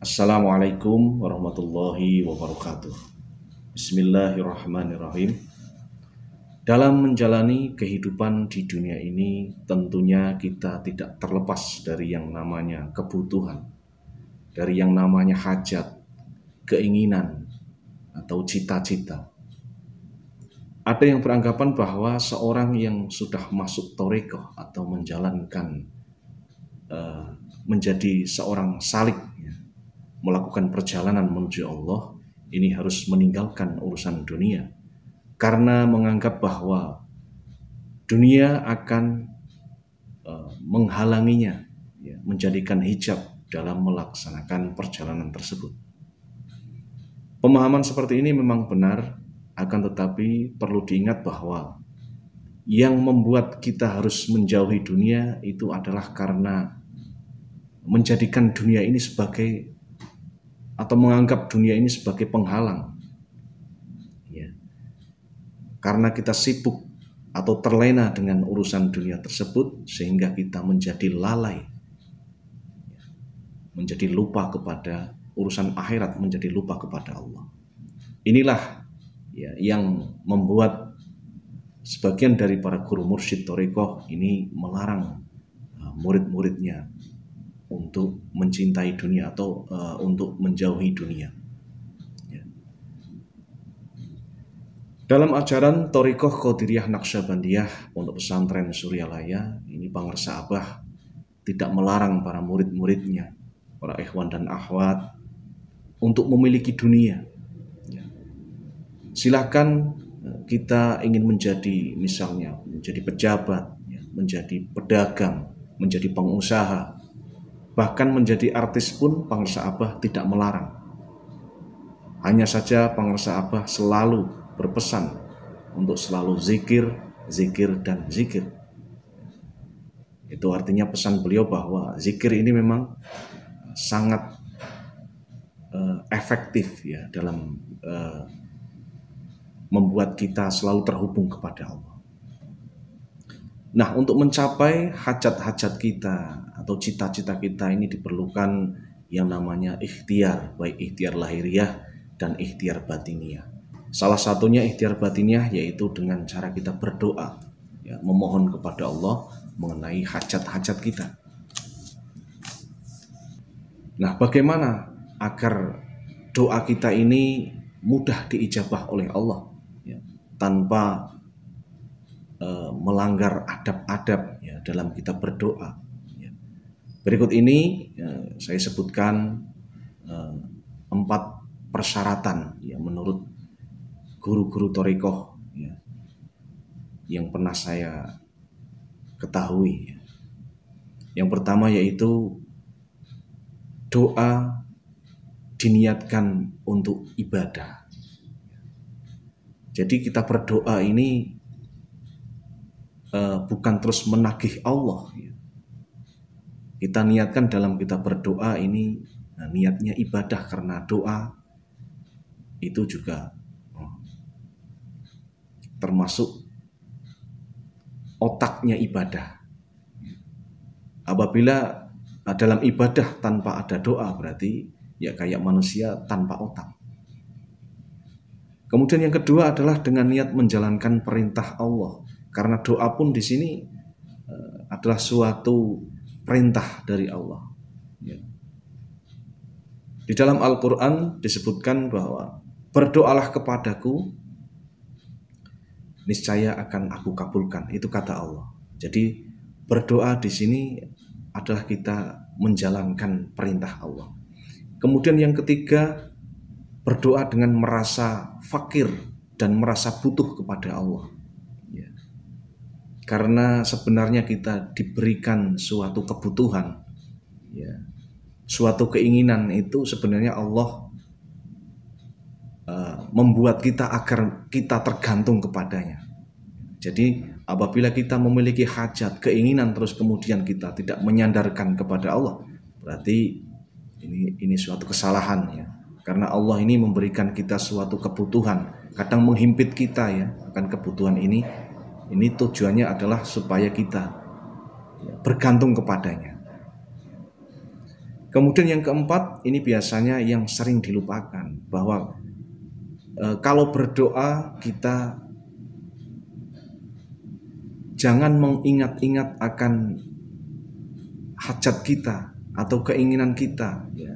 Assalamualaikum warahmatullahi wabarakatuh. Bismillahirrahmanirrahim. Dalam menjalani kehidupan di dunia ini, tentunya kita tidak terlepas dari yang namanya kebutuhan, dari yang namanya hajat, keinginan, atau cita-cita. Ada yang beranggapan bahwa seorang yang sudah masuk thariqah atau menjalankan menjadi seorang salik, melakukan perjalanan menuju Allah, ini harus meninggalkan urusan dunia karena menganggap bahwa dunia akan menghalanginya, menjadikan hijab dalam melaksanakan perjalanan tersebut. Pemahaman seperti ini memang benar, akan tetapi perlu diingat bahwa yang membuat kita harus menjauhi dunia itu adalah karena menjadikan dunia ini sebagai atau menganggap dunia ini sebagai penghalang, karena kita sibuk atau terlena dengan urusan dunia tersebut sehingga kita menjadi lalai, menjadi lupa kepada urusan akhirat, menjadi lupa kepada Allah. Inilah yang membuat sebagian dari para guru mursyid thariqah ini melarang murid-muridnya untuk mencintai dunia atau untuk menjauhi dunia. Dalam ajaran thariqah Qadiriyah Naqsyabandiyah Pondok Pesantren Suryalaya, ini Pangersa Abah tidak melarang para murid-muridnya, para ikhwan dan akhwat untuk memiliki dunia. Silahkan kita ingin menjadi, misalnya menjadi pejabat, menjadi pedagang, menjadi pengusaha, bahkan menjadi artis pun Pangersa Abah tidak melarang. Hanya saja Pangersa Abah selalu berpesan untuk selalu zikir, zikir, dan zikir. Itu artinya pesan beliau bahwa zikir ini memang sangat efektif dalam membuat kita selalu terhubung kepada Allah. Nah, untuk mencapai hajat-hajat kita atau cita-cita kita ini diperlukan yang namanya ikhtiar, baik ikhtiar lahiriah dan ikhtiar batiniah. Salah satunya ikhtiar batiniah yaitu dengan cara kita berdoa, memohon kepada Allah mengenai hajat-hajat kita. Nah, bagaimana agar doa kita ini mudah diijabah oleh Allah, tanpa melanggar adab-adab dalam kita berdoa. Berikut ini saya sebutkan 4 persyaratan menurut guru-guru thariqah yang pernah saya ketahui. Yang pertama yaitu doa diniatkan untuk ibadah. Jadi kita berdoa ini bukan terus menagih Allah. Kita niatkan dalam kita berdoa ini niatnya ibadah, karena doa itu juga termasuk otaknya ibadah. Apabila dalam ibadah tanpa ada doa, berarti kayak manusia tanpa otak. Kemudian yang kedua adalah dengan niat menjalankan perintah Allah, karena doa pun di sini adalah suatu perintah dari Allah. Di dalam Al-Quran disebutkan bahwa berdoalah kepadaku, niscaya akan aku kabulkan. Itu kata Allah. Jadi berdoa di sini adalah kita menjalankan perintah Allah. Kemudian yang ketiga, berdoa dengan merasa fakir dan merasa butuh kepada Allah. Karena sebenarnya kita diberikan suatu kebutuhan, suatu keinginan, itu sebenarnya Allah membuat kita agar kita tergantung kepadanya. Jadi apabila kita memiliki hajat, keinginan, terus kemudian kita tidak menyandarkan kepada Allah, berarti ini suatu kesalahan, karena Allah ini memberikan kita suatu kebutuhan, kadang menghimpit kita akan kebutuhan ini. Ini tujuannya adalah supaya kita bergantung kepadanya. Kemudian yang keempat, ini biasanya yang sering dilupakan, bahwa kalau berdoa kita jangan mengingat-ingat akan hajat kita atau keinginan kita, ya.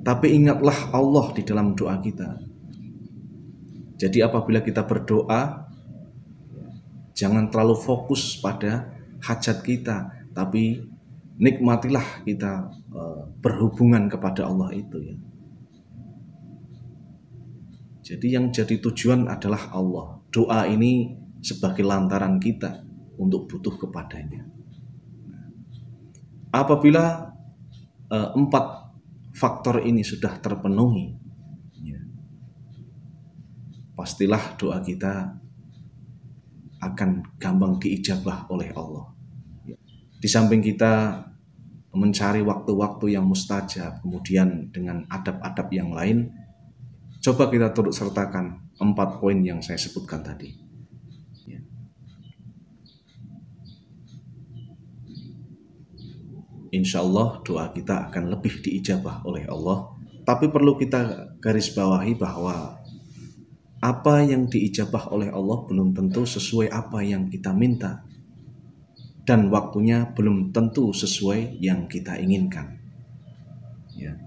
Tapi ingatlah Allah di dalam doa kita. Jadi apabila kita berdoa, jangan terlalu fokus pada hajat kita, tapi nikmatilah kita berhubungan kepada Allah itu, ya. Jadi yang jadi tujuan adalah Allah. Doa ini sebagai lantaran kita untuk butuh kepadanya. Apabila empat faktor ini sudah terpenuhi, ya, pastilah doa kita akan gampang diijabah oleh Allah. Ya. Di samping kita mencari waktu-waktu yang mustajab, kemudian dengan adab-adab yang lain, coba kita turut sertakan 4 poin yang saya sebutkan tadi. Ya. Insya Allah doa kita akan lebih diijabah oleh Allah. Tapi perlu kita garis bawahi bahwa apa yang diijabah oleh Allah belum tentu sesuai apa yang kita minta. Dan waktunya belum tentu sesuai yang kita inginkan. Ya.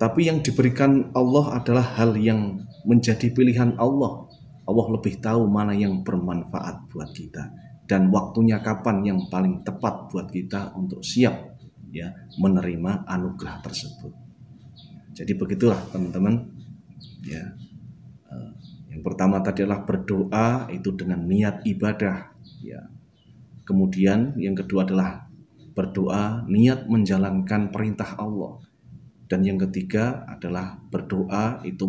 Tapi yang diberikan Allah adalah hal yang menjadi pilihan Allah. Allah lebih tahu mana yang bermanfaat buat kita dan waktunya kapan yang paling tepat buat kita untuk siap, ya, menerima anugerah tersebut. Jadi begitulah teman-teman. Ya, yang pertama tadi adalah berdoa itu dengan niat ibadah. Ya. Kemudian yang kedua adalah berdoa niat menjalankan perintah Allah. Dan yang ketiga adalah berdoa itu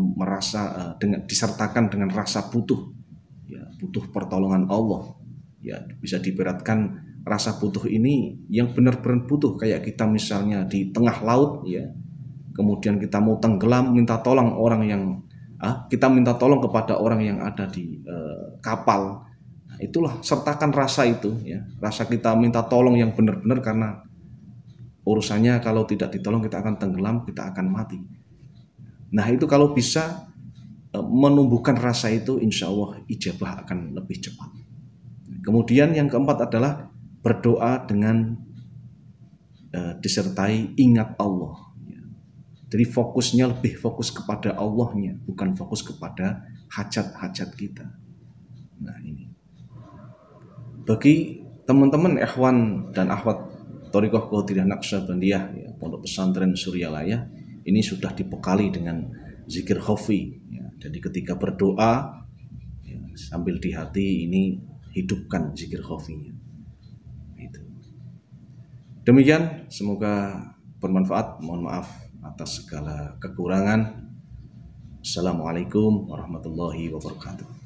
disertakan dengan rasa butuh, ya, butuh pertolongan Allah. Ya, bisa diberatkan rasa butuh ini yang benar-benar butuh, kayak kita misalnya di tengah laut, ya, kemudian kita mau tenggelam, minta tolong kita minta tolong kepada orang yang ada di kapal. Nah, itulah sertakan rasa itu, ya, rasa kita minta tolong yang benar-benar, karena urusannya kalau tidak ditolong kita akan tenggelam, kita akan mati. Nah itu kalau bisa menumbuhkan rasa itu, insya Allah ijabah akan lebih cepat. Kemudian yang keempat adalah berdoa dengan disertai ingat Allah. Jadi fokusnya lebih fokus kepada Allahnya, bukan fokus kepada hajat-hajat kita. Nah ini. Bagi teman-teman ikhwan dan akhwat Thariqah Qadiriyah Naqsyabandiyah, ya, Pondok Pesantren Suryalaya, ini sudah dibekali dengan zikir khafi. Ya. Jadi ketika berdoa, ya, sambil di hati ini hidupkan zikir khafinya. Itu. Demikian, semoga bermanfaat. Mohon maaf atas segala kekurangan. Assalamualaikum warahmatullahi wabarakatuh.